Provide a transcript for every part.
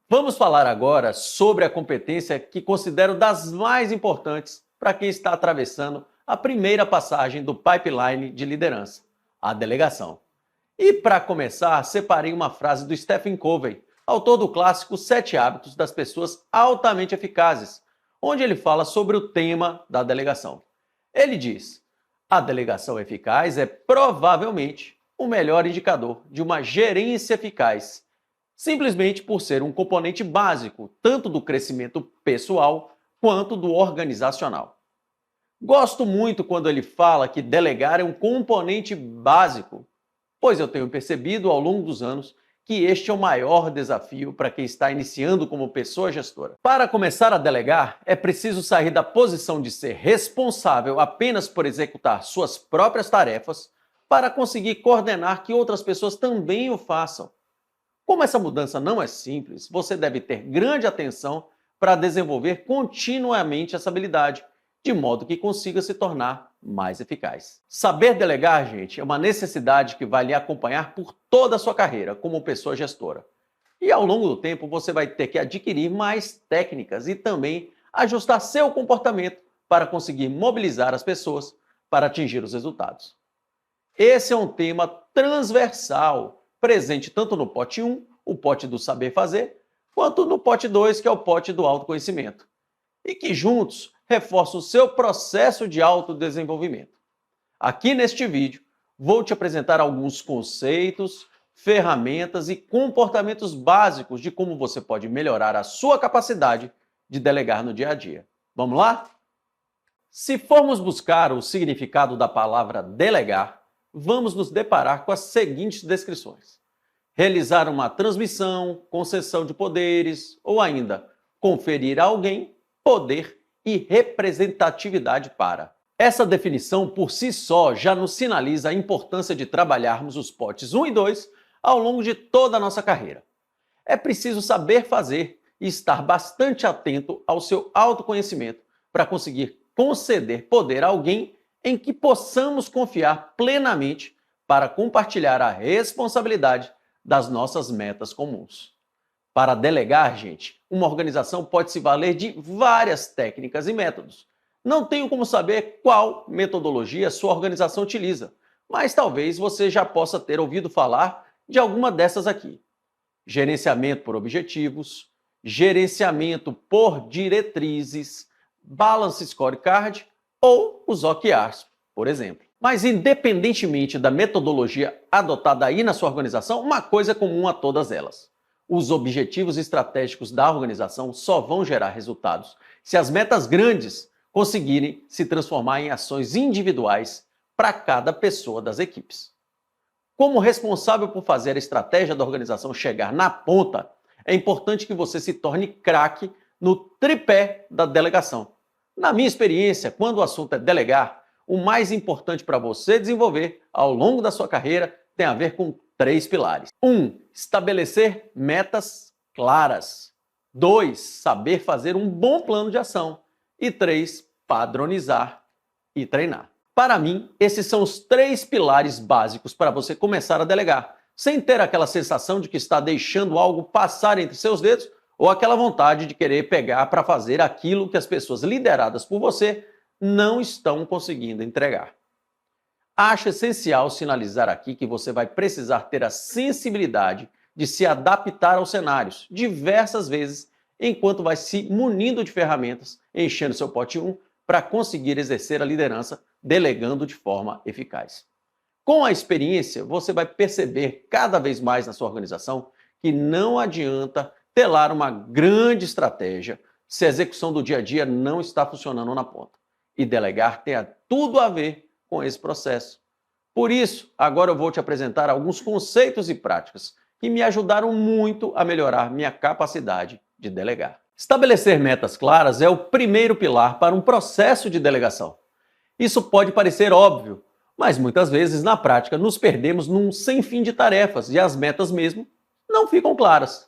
Vamos falar agora sobre a competência que considero das mais importantes para quem está atravessando a primeira passagem do pipeline de liderança, a delegação. E para começar, separei uma frase do Stephen Covey, autor do clássico 7 Hábitos das Pessoas Altamente Eficazes, onde ele fala sobre o tema da delegação. Ele diz: a delegação eficaz é provavelmente o melhor indicador de uma gerência eficaz, simplesmente por ser um componente básico tanto do crescimento pessoal quanto do organizacional. Gosto muito quando ele fala que delegar é um componente básico, pois eu tenho percebido ao longo dos anos que este é o maior desafio para quem está iniciando como pessoa gestora. Para começar a delegar, é preciso sair da posição de ser responsável apenas por executar suas próprias tarefas para conseguir coordenar que outras pessoas também o façam. Como essa mudança não é simples, você deve ter grande atenção para desenvolver continuamente essa habilidade, de modo que consiga se tornar mais eficaz. Saber delegar, gente, é uma necessidade que vai lhe acompanhar por toda a sua carreira como pessoa gestora. E ao longo do tempo você vai ter que adquirir mais técnicas e também ajustar seu comportamento para conseguir mobilizar as pessoas para atingir os resultados. Esse é um tema transversal, presente tanto no pote 1, o pote do saber fazer, quanto no pote 2, que é o pote do autoconhecimento, e que juntos reforçam o seu processo de autodesenvolvimento. Aqui neste vídeo, vou te apresentar alguns conceitos, ferramentas e comportamentos básicos de como você pode melhorar a sua capacidade de delegar no dia a dia. Vamos lá? Se formos buscar o significado da palavra delegar, vamos nos deparar com as seguintes descrições: realizar uma transmissão, concessão de poderes ou ainda conferir a alguém poder e representatividade para. Essa definição por si só já nos sinaliza a importância de trabalharmos os potes 1 e 2 ao longo de toda a nossa carreira. É preciso saber fazer e estar bastante atento ao seu autoconhecimento para conseguir conceder poder a alguém em que possamos confiar plenamente para compartilhar a responsabilidade das nossas metas comuns. Para delegar, gente, uma organização pode se valer de várias técnicas e métodos. Não tenho como saber qual metodologia sua organização utiliza, mas talvez você já possa ter ouvido falar de alguma dessas aqui: gerenciamento por objetivos, gerenciamento por diretrizes, balance scorecard ou os OKRs, por exemplo. Mas independentemente da metodologia adotada aí na sua organização, uma coisa é comum a todas elas: os objetivos estratégicos da organização só vão gerar resultados se as metas grandes conseguirem se transformar em ações individuais para cada pessoa das equipes. Como responsável por fazer a estratégia da organização chegar na ponta, é importante que você se torne craque no tripé da delegação. Na minha experiência, quando o assunto é delegar, o mais importante para você desenvolver ao longo da sua carreira tem a ver com 3 pilares. 1. Estabelecer metas claras. 2. Saber fazer um bom plano de ação. E 3. Padronizar e treinar. Para mim, esses são os 3 pilares básicos para você começar a delegar, sem ter aquela sensação de que está deixando algo passar entre seus dedos ou aquela vontade de querer pegar para fazer aquilo que as pessoas lideradas por você não estão conseguindo entregar. Acho essencial sinalizar aqui que você vai precisar ter a sensibilidade de se adaptar aos cenários diversas vezes enquanto vai se munindo de ferramentas, enchendo seu pote 1 para conseguir exercer a liderança delegando de forma eficaz. Com a experiência, você vai perceber cada vez mais na sua organização que não adianta telar uma grande estratégia se a execução do dia a dia não está funcionando na ponta. E delegar tem tudo a ver com esse processo. Por isso, agora eu vou te apresentar alguns conceitos e práticas que me ajudaram muito a melhorar minha capacidade de delegar. Estabelecer metas claras é o primeiro pilar para um processo de delegação. Isso pode parecer óbvio, mas muitas vezes na prática nos perdemos num sem fim de tarefas e as metas mesmo não ficam claras.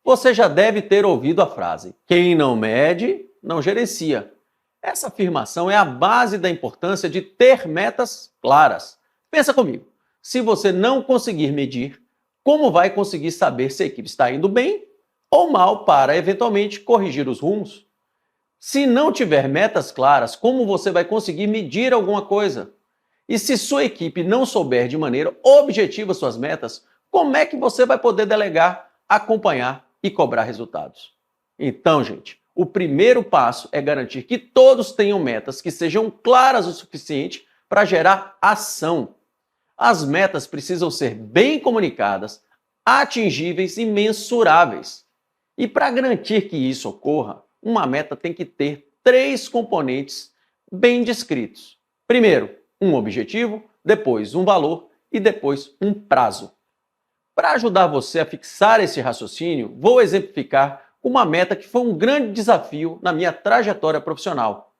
Você já deve ter ouvido a frase: quem não mede, não gerencia. Essa afirmação é a base da importância de ter metas claras. Pensa comigo, se você não conseguir medir, como vai conseguir saber se a equipe está indo bem ou mal para, eventualmente, corrigir os rumos. Se não tiver metas claras, como você vai conseguir medir alguma coisa? E se sua equipe não souber de maneira objetiva suas metas, como é que você vai poder delegar, acompanhar e cobrar resultados? Então, gente, o primeiro passo é garantir que todos tenham metas que sejam claras o suficiente para gerar ação. As metas precisam ser bem comunicadas, atingíveis e mensuráveis. E para garantir que isso ocorra, uma meta tem que ter 3 componentes bem descritos. Primeiro, um objetivo, depois um valor e depois um prazo. Para ajudar você a fixar esse raciocínio, vou exemplificar uma meta que foi um grande desafio na minha trajetória profissional.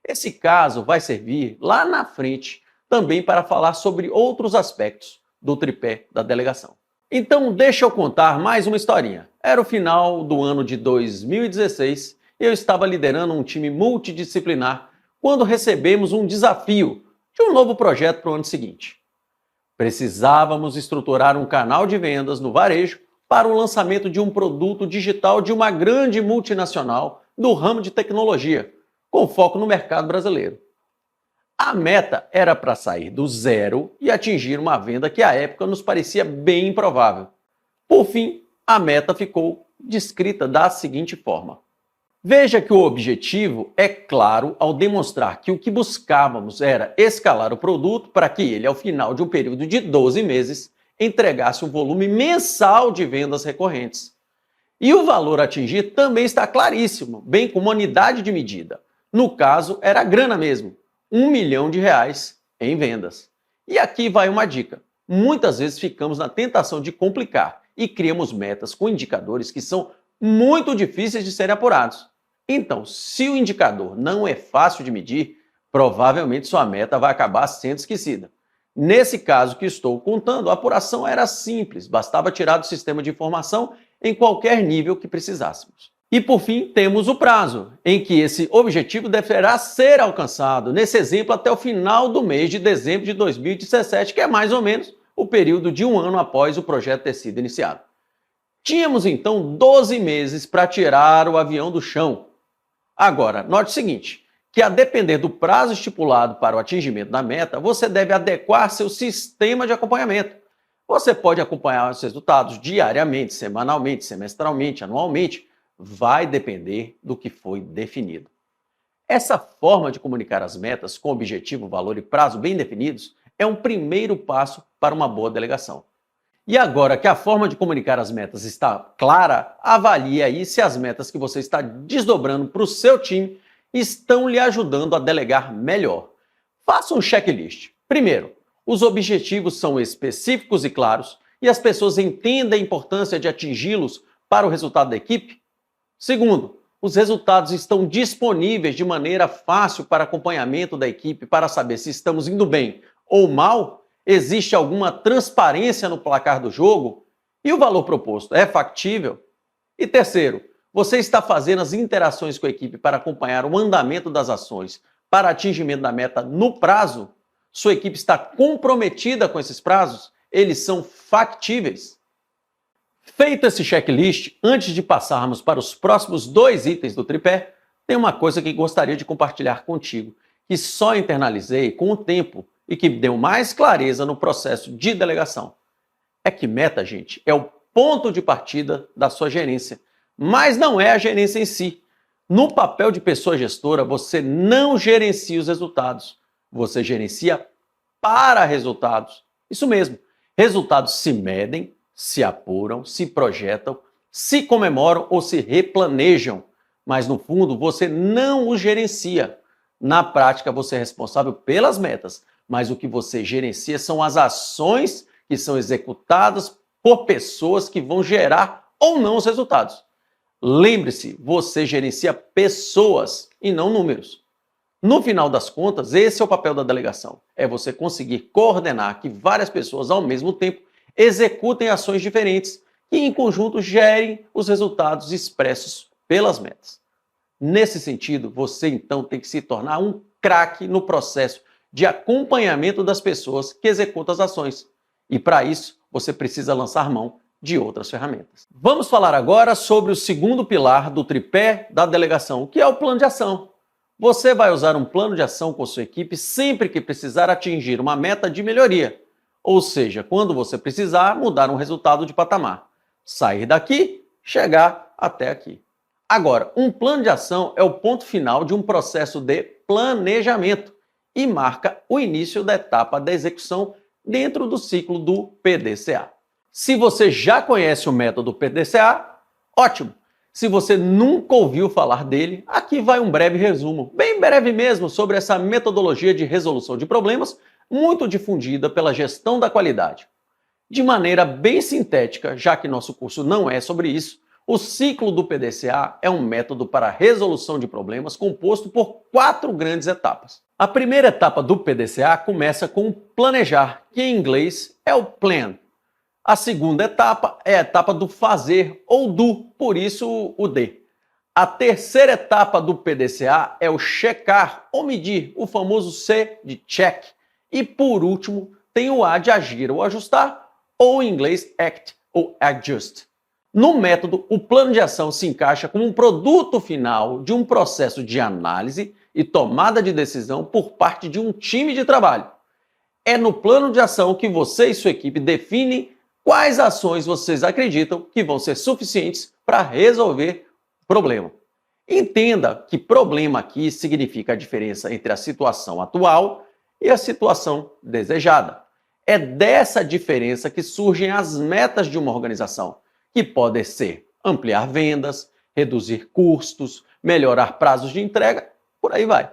Esse caso vai servir lá na frente também para falar sobre outros aspectos do tripé da delegação. Então, deixa eu contar mais uma historinha. Era o final do ano de 2016 e eu estava liderando um time multidisciplinar quando recebemos um desafio de um novo projeto para o ano seguinte. Precisávamos estruturar um canal de vendas no varejo para o lançamento de um produto digital de uma grande multinacional do ramo de tecnologia, com foco no mercado brasileiro. A meta era para sair do zero e atingir uma venda que à época nos parecia bem improvável. Por fim, a meta ficou descrita da seguinte forma. Veja que o objetivo é claro ao demonstrar que o que buscávamos era escalar o produto para que ele, ao final de um período de 12 meses, entregasse um volume mensal de vendas recorrentes. E o valor a atingir também está claríssimo, bem como a unidade de medida. No caso, era a grana mesmo, R$1 milhão em vendas. E aqui vai uma dica. Muitas vezes ficamos na tentação de complicar e criamos metas com indicadores que são muito difíceis de serem apurados. Então, se o indicador não é fácil de medir, provavelmente sua meta vai acabar sendo esquecida. Nesse caso que estou contando, a apuração era simples, bastava tirar do sistema de informação em qualquer nível que precisássemos. E por fim, temos o prazo, em que esse objetivo deverá ser alcançado, nesse exemplo até o final do mês de dezembro de 2017, que é mais ou menos o período de um ano após o projeto ter sido iniciado. Tínhamos então 12 meses para tirar o avião do chão. Agora, note o seguinte, que a depender do prazo estipulado para o atingimento da meta, você deve adequar seu sistema de acompanhamento. Você pode acompanhar os resultados diariamente, semanalmente, semestralmente, anualmente, vai depender do que foi definido. Essa forma de comunicar as metas com objetivo, valor e prazo bem definidos é um primeiro passo para uma boa delegação. E agora que a forma de comunicar as metas está clara, avalie aí se as metas que você está desdobrando para o seu time estão lhe ajudando a delegar melhor. Faça um checklist. Primeiro, os objetivos são específicos e claros e as pessoas entendem a importância de atingi-los para o resultado da equipe? Segundo, os resultados estão disponíveis de maneira fácil para acompanhamento da equipe para saber se estamos indo bem ou mal? Existe alguma transparência no placar do jogo? E o valor proposto é factível? E terceiro, você está fazendo as interações com a equipe para acompanhar o andamento das ações para atingimento da meta no prazo? Sua equipe está comprometida com esses prazos? Eles são factíveis? Feito esse checklist, antes de passarmos para os próximos 2 itens do tripé, tem uma coisa que gostaria de compartilhar contigo, que só internalizei com o tempo e que deu mais clareza no processo de delegação. É que meta, gente, é o ponto de partida da sua gerência, mas não é a gerência em si. No papel de pessoa gestora, você não gerencia os resultados, você gerencia para resultados. Isso mesmo, resultados se medem, se apuram, se projetam, se comemoram ou se replanejam, mas no fundo você não os gerencia. Na prática, você é responsável pelas metas, mas o que você gerencia são as ações que são executadas por pessoas que vão gerar ou não os resultados. Lembre-se, você gerencia pessoas e não números. No final das contas, esse é o papel da delegação. É você conseguir coordenar que várias pessoas ao mesmo tempo executem ações diferentes e em conjunto gerem os resultados expressos pelas metas. Nesse sentido, você então tem que se tornar um craque no processo de acompanhamento das pessoas que executam as ações. E para isso, você precisa lançar mão de outras ferramentas. Vamos falar agora sobre o segundo pilar do tripé da delegação, que é o plano de ação. Você vai usar um plano de ação com sua equipe sempre que precisar atingir uma meta de melhoria, ou seja, quando você precisar mudar um resultado de patamar, sair daqui, chegar até aqui. Agora, um plano de ação é o ponto final de um processo de planejamento e marca o início da etapa da execução dentro do ciclo do PDCA. Se você já conhece o método PDCA, ótimo! Se você nunca ouviu falar dele, aqui vai um breve resumo, bem breve mesmo, sobre essa metodologia de resolução de problemas muito difundida pela gestão da qualidade. De maneira bem sintética, já que nosso curso não é sobre isso, o ciclo do PDCA é um método para a resolução de problemas composto por 4 grandes etapas. A primeira etapa do PDCA começa com o planejar, que em inglês é o plan. A segunda etapa é a etapa do fazer, ou do, por isso o D. A terceira etapa do PDCA é o checar ou medir, o famoso C de check. E por último, tem o A de agir ou ajustar, ou em inglês act ou adjust. No método, o plano de ação se encaixa como um produto final de um processo de análise e tomada de decisão por parte de um time de trabalho. É no plano de ação que você e sua equipe definem quais ações vocês acreditam que vão ser suficientes para resolver o problema. Entenda que problema aqui significa a diferença entre a situação atual e a situação desejada. É dessa diferença que surgem as metas de uma organização, que podem ser ampliar vendas, reduzir custos, melhorar prazos de entrega, por aí vai.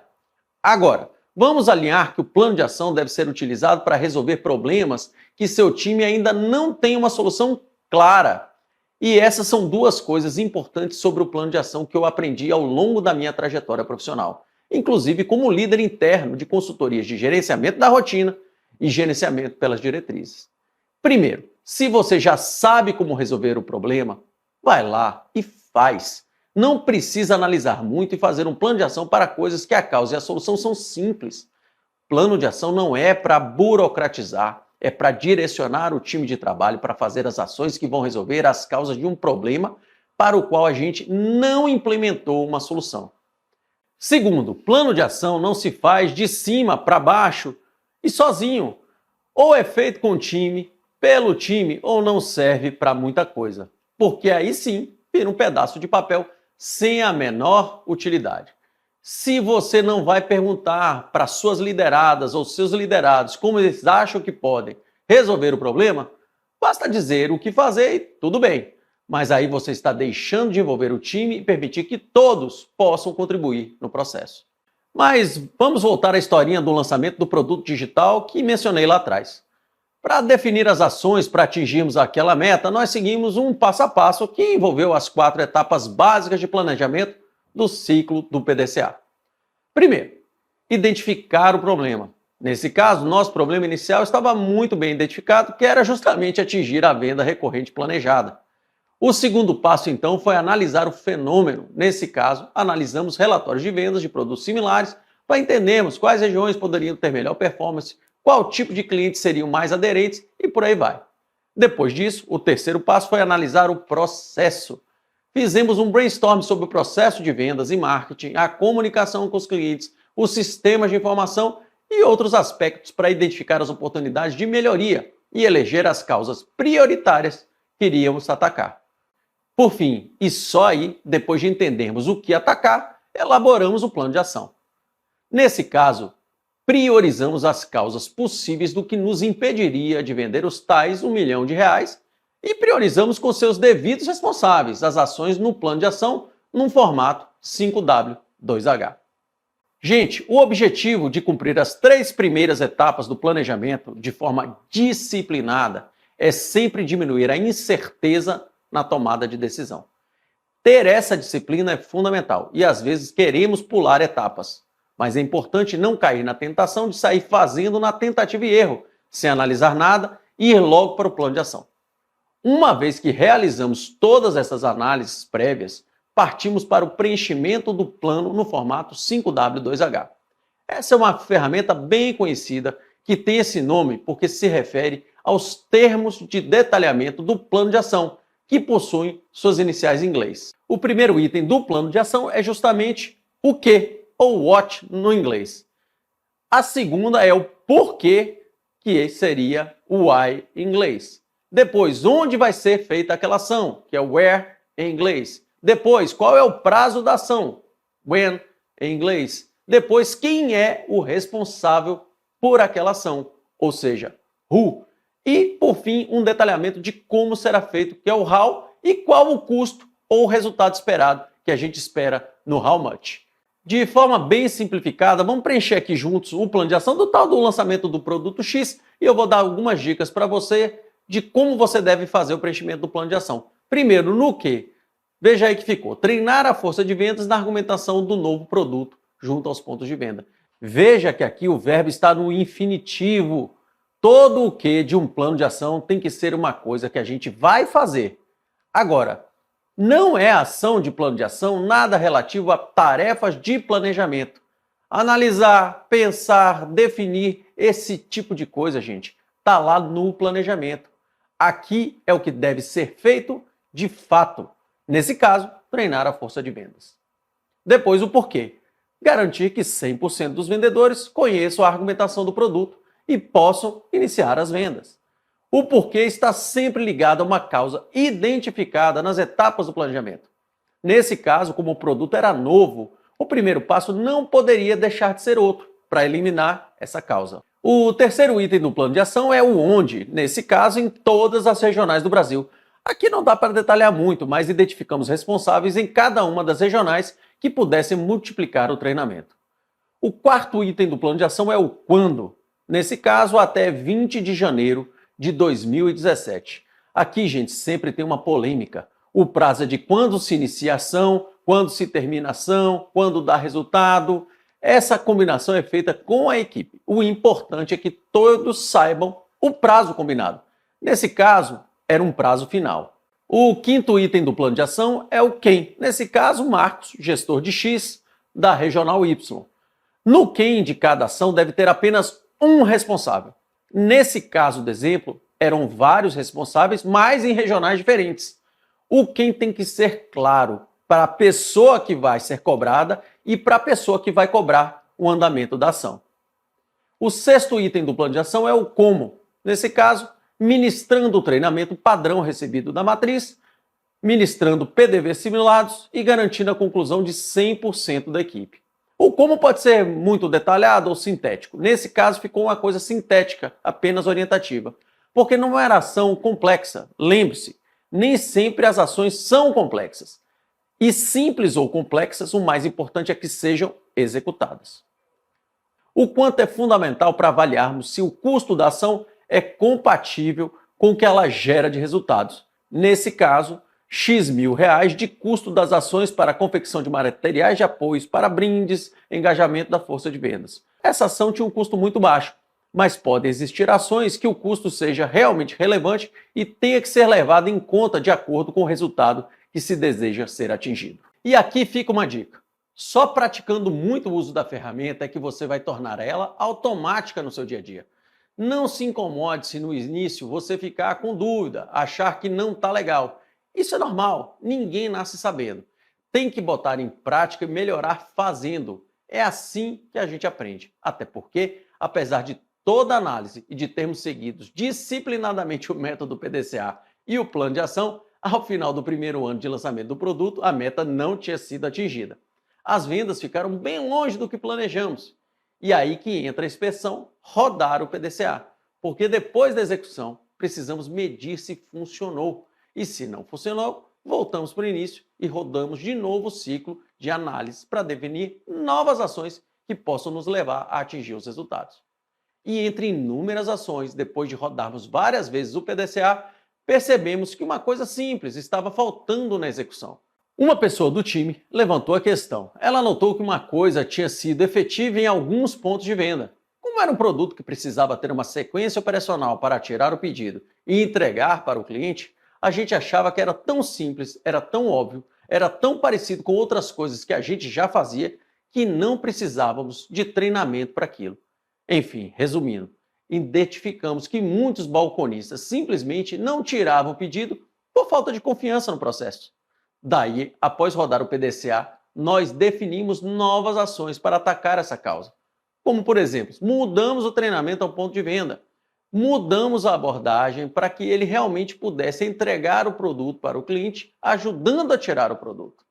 Agora, vamos alinhar que o plano de ação deve ser utilizado para resolver problemas que seu time ainda não tem uma solução clara. E essas são 2 coisas importantes sobre o plano de ação que eu aprendi ao longo da minha trajetória profissional, inclusive como líder interno de consultorias de gerenciamento da rotina e gerenciamento pelas diretrizes. Primeiro, se você já sabe como resolver o problema, vai lá e faz. Não precisa analisar muito e fazer um plano de ação para coisas que a causa e a solução são simples. Plano de ação não é para burocratizar, é para direcionar o time de trabalho para fazer as ações que vão resolver as causas de um problema para o qual a gente não implementou uma solução. Segundo, plano de ação não se faz de cima para baixo e sozinho. Ou é feito com o time, pelo time, ou não serve para muita coisa. Porque aí sim, vira um pedaço de papel sem a menor utilidade. Se você não vai perguntar para suas lideradas ou seus liderados como eles acham que podem resolver o problema, basta dizer o que fazer e tudo bem. Mas aí você está deixando de envolver o time e permitir que todos possam contribuir no processo. Mas vamos voltar à historinha do lançamento do produto digital que mencionei lá atrás. Para definir as ações para atingirmos aquela meta, nós seguimos um passo a passo que envolveu as 4 etapas básicas de planejamento do ciclo do PDCA. Primeiro, identificar o problema. Nesse caso, nosso problema inicial estava muito bem identificado, que era justamente atingir a venda recorrente planejada. O segundo passo, então, foi analisar o fenômeno. Nesse caso, analisamos relatórios de vendas de produtos similares para entendermos quais regiões poderiam ter melhor performance, qual tipo de clientes seriam mais aderentes e por aí vai. Depois disso, o terceiro passo foi analisar o processo. Fizemos um brainstorm sobre o processo de vendas e marketing, a comunicação com os clientes, os sistemas de informação e outros aspectos para identificar as oportunidades de melhoria e eleger as causas prioritárias que iríamos atacar. Por fim, e só aí, depois de entendermos o que atacar, elaboramos o plano de ação. Nesse caso, priorizamos as causas possíveis do que nos impediria de vender os tais R$1 milhão e priorizamos com seus devidos responsáveis as ações no plano de ação num formato 5W2H. Gente, o objetivo de cumprir as 3 primeiras etapas do planejamento de forma disciplinada é sempre diminuir a incerteza na tomada de decisão. Ter essa disciplina é fundamental e às vezes queremos pular etapas, mas é importante não cair na tentação de sair fazendo na tentativa e erro, sem analisar nada e ir logo para o plano de ação. Uma vez que realizamos todas essas análises prévias, partimos para o preenchimento do plano no formato 5W2H. Essa é uma ferramenta bem conhecida que tem esse nome porque se refere aos termos de detalhamento do plano de ação, que possuem suas iniciais em inglês. O primeiro item do plano de ação é justamente o que, ou what no inglês. A segunda é o porquê, que seria o why em inglês. Depois, onde vai ser feita aquela ação, que é o where em inglês. Depois, qual é o prazo da ação, when em inglês. Depois, quem é o responsável por aquela ação, ou seja, who. E, por fim, um detalhamento de como será feito, que é o how, e qual o custo ou o resultado esperado, que a gente espera no how much. De forma bem simplificada, vamos preencher aqui juntos o plano de ação do tal do lançamento do produto X e eu vou dar algumas dicas para você de como você deve fazer o preenchimento do plano de ação. Primeiro, no que? Veja aí que ficou. Treinar a força de vendas na argumentação do novo produto junto aos pontos de venda. Veja que aqui o verbo está no infinitivo. Todo o que de um plano de ação tem que ser uma coisa que a gente vai fazer. Agora, não é ação de plano de ação nada relativo a tarefas de planejamento. Analisar, pensar, definir, esse tipo de coisa, gente, está lá no planejamento. Aqui é o que deve ser feito de fato. Nesse caso, treinar a força de vendas. Depois, o porquê. Garantir que 100% dos vendedores conheçam a argumentação do produto e possam iniciar as vendas. O porquê está sempre ligado a uma causa identificada nas etapas do planejamento. Nesse caso, como o produto era novo, o primeiro passo não poderia deixar de ser outro, para eliminar essa causa. O terceiro item do plano de ação é o onde, nesse caso, em todas as regionais do Brasil. Aqui não dá para detalhar muito, mas identificamos responsáveis em cada uma das regionais que pudessem multiplicar o treinamento. O quarto item do plano de ação é o quando, nesse caso, até 20 de janeiro de 2017. Aqui, gente, sempre tem uma polêmica. O prazo é de quando se inicia a ação, quando se termina a ação, quando dá resultado. Essa combinação é feita com a equipe. O importante é que todos saibam o prazo combinado. Nesse caso, era um prazo final. O quinto item do plano de ação é o quem. Nesse caso, Marcos, gestor de X, da regional Y. No quem de cada ação deve ter apenas um responsável. Nesse caso do exemplo, eram vários responsáveis, mas em regionais diferentes. O quem tem que ser claro para a pessoa que vai ser cobrada e para a pessoa que vai cobrar o andamento da ação. O sexto item do plano de ação é o como. Nesse caso, ministrando o treinamento padrão recebido da matriz, ministrando PDV simulados e garantindo a conclusão de 100% da equipe. O como pode ser muito detalhado ou sintético. Nesse caso, ficou uma coisa sintética, apenas orientativa. Porque não era ação complexa. Lembre-se, nem sempre as ações são complexas. E simples ou complexas, o mais importante é que sejam executadas. O quanto é fundamental para avaliarmos se o custo da ação é compatível com o que ela gera de resultados. Nesse caso, X mil reais de custo das ações para a confecção de materiais de apoio para brindes, engajamento da força de vendas. Essa ação tinha um custo muito baixo, mas podem existir ações que o custo seja realmente relevante e tenha que ser levado em conta de acordo com o resultado que se deseja ser atingido. E aqui fica uma dica. Só praticando muito o uso da ferramenta é que você vai tornar ela automática no seu dia a dia. Não se incomode se no início você ficar com dúvida, achar que não está legal. Isso é normal, ninguém nasce sabendo. Tem que botar em prática e melhorar fazendo. É assim que a gente aprende. Até porque, apesar de toda a análise e de termos seguidos disciplinadamente o método PDCA e o plano de ação, ao final do primeiro ano de lançamento do produto, a meta não tinha sido atingida. As vendas ficaram bem longe do que planejamos. E aí que entra a inspeção, rodar o PDCA. Porque depois da execução, precisamos medir se funcionou. E se não funcionou, voltamos para o início e rodamos de novo o ciclo de análise para definir novas ações que possam nos levar a atingir os resultados. E entre inúmeras ações, depois de rodarmos várias vezes o PDCA, percebemos que uma coisa simples estava faltando na execução. Uma pessoa do time levantou a questão. Ela notou que uma coisa tinha sido efetiva em alguns pontos de venda. Como era um produto que precisava ter uma sequência operacional para tirar o pedido e entregar para o cliente, a gente achava que era tão simples, era tão óbvio, era tão parecido com outras coisas que a gente já fazia, que não precisávamos de treinamento para aquilo. Enfim, resumindo, identificamos que muitos balconistas simplesmente não tiravam o pedido por falta de confiança no processo. Daí, após rodar o PDCA, nós definimos novas ações para atacar essa causa. Como, por exemplo, mudamos o treinamento ao ponto de venda, mudamos a abordagem para que ele realmente pudesse entregar o produto para o cliente, ajudando a tirar o produto.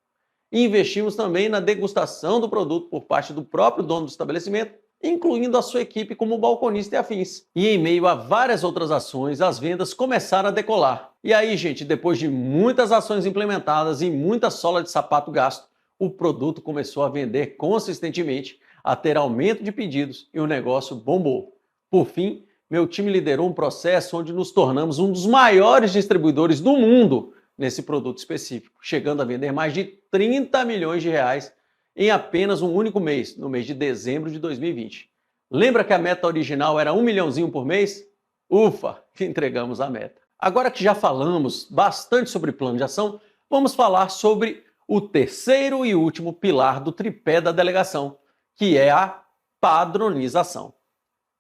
E investimos também na degustação do produto por parte do próprio dono do estabelecimento, incluindo a sua equipe como balconista e afins. E em meio a várias outras ações, as vendas começaram a decolar. E aí, gente, depois de muitas ações implementadas e muita sola de sapato gasto, o produto começou a vender consistentemente, a ter aumento de pedidos e o negócio bombou. Por fim, meu time liderou um processo onde nos tornamos um dos maiores distribuidores do mundo nesse produto específico, chegando a vender mais de 30 milhões de reais em apenas um único mês, no mês de dezembro de 2020. Lembra que a meta original era 1 milhãozinho por mês? Ufa, entregamos a meta. Agora que já falamos bastante sobre plano de ação, vamos falar sobre o terceiro e último pilar do tripé da delegação, que é a padronização.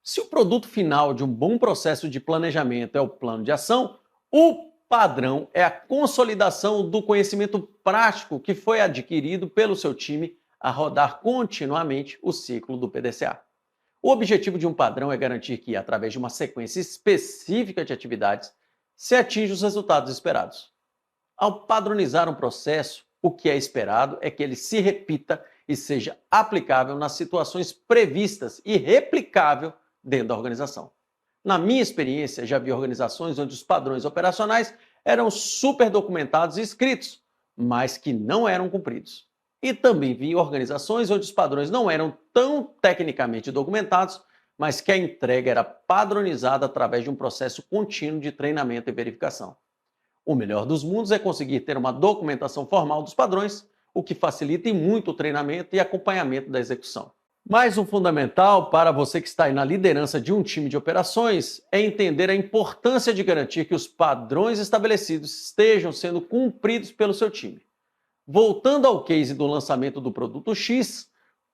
Se o produto final de um bom processo de planejamento é o plano de ação, o padrão é a consolidação do conhecimento prático que foi adquirido pelo seu time a rodar continuamente o ciclo do PDCA. O objetivo de um padrão é garantir que, através de uma sequência específica de atividades, se atinja os resultados esperados. Ao padronizar um processo, o que é esperado é que ele se repita e seja aplicável nas situações previstas e replicável dentro da organização. Na minha experiência, já vi organizações onde os padrões operacionais eram super documentados e escritos, mas que não eram cumpridos. E também vi organizações onde os padrões não eram tão tecnicamente documentados, mas que a entrega era padronizada através de um processo contínuo de treinamento e verificação. O melhor dos mundos é conseguir ter uma documentação formal dos padrões, o que facilita muito o treinamento e acompanhamento da execução. Mas o fundamental para você que está aí na liderança de um time de operações é entender a importância de garantir que os padrões estabelecidos estejam sendo cumpridos pelo seu time. Voltando ao case do lançamento do produto X,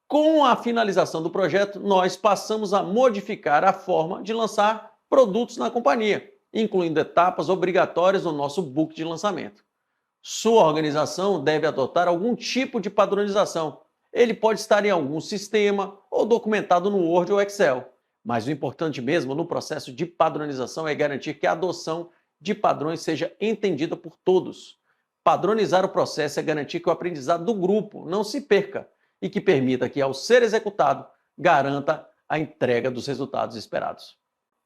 com a finalização do projeto, nós passamos a modificar a forma de lançar produtos na companhia, incluindo etapas obrigatórias no nosso book de lançamento. Sua organização deve adotar algum tipo de padronização. Ele pode estar em algum sistema ou documentado no Word ou Excel. Mas o importante mesmo no processo de padronização é garantir que a adoção de padrões seja entendida por todos. Padronizar o processo é garantir que o aprendizado do grupo não se perca e que permita que, ao ser executado, garanta a entrega dos resultados esperados.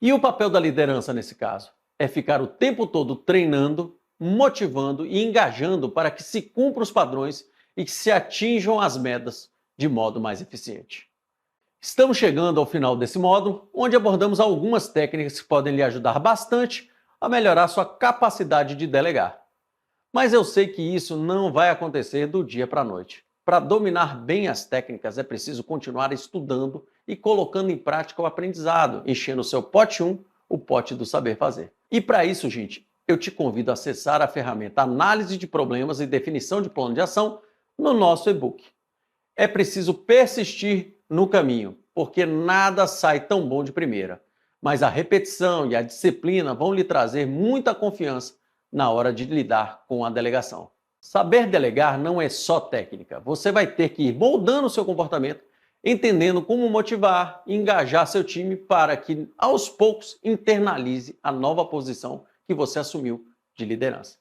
E o papel da liderança nesse caso? É ficar o tempo todo treinando, motivando e engajando para que se cumpram os padrões e que se atinjam as metas de modo mais eficiente. Estamos chegando ao final desse módulo, onde abordamos algumas técnicas que podem lhe ajudar bastante a melhorar sua capacidade de delegar. Mas eu sei que isso não vai acontecer do dia para a noite. Para dominar bem as técnicas, é preciso continuar estudando e colocando em prática o aprendizado, enchendo o seu pote 1, o pote do saber fazer. E para isso, gente, eu te convido a acessar a ferramenta Análise de Problemas e Definição de Plano de Ação no nosso e-book. É preciso persistir no caminho, porque nada sai tão bom de primeira. Mas a repetição e a disciplina vão lhe trazer muita confiança na hora de lidar com a delegação. Saber delegar não é só técnica. Você vai ter que ir moldando o seu comportamento, entendendo como motivar e engajar seu time para que, aos poucos, internalize a nova posição que você assumiu de liderança.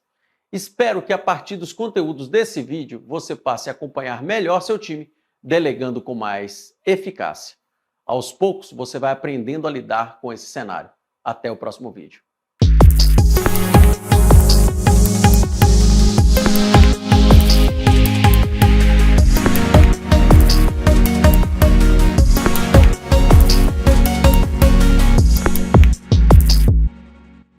Espero que a partir dos conteúdos desse vídeo você passe a acompanhar melhor seu time, delegando com mais eficácia. Aos poucos você vai aprendendo a lidar com esse cenário. Até o próximo vídeo.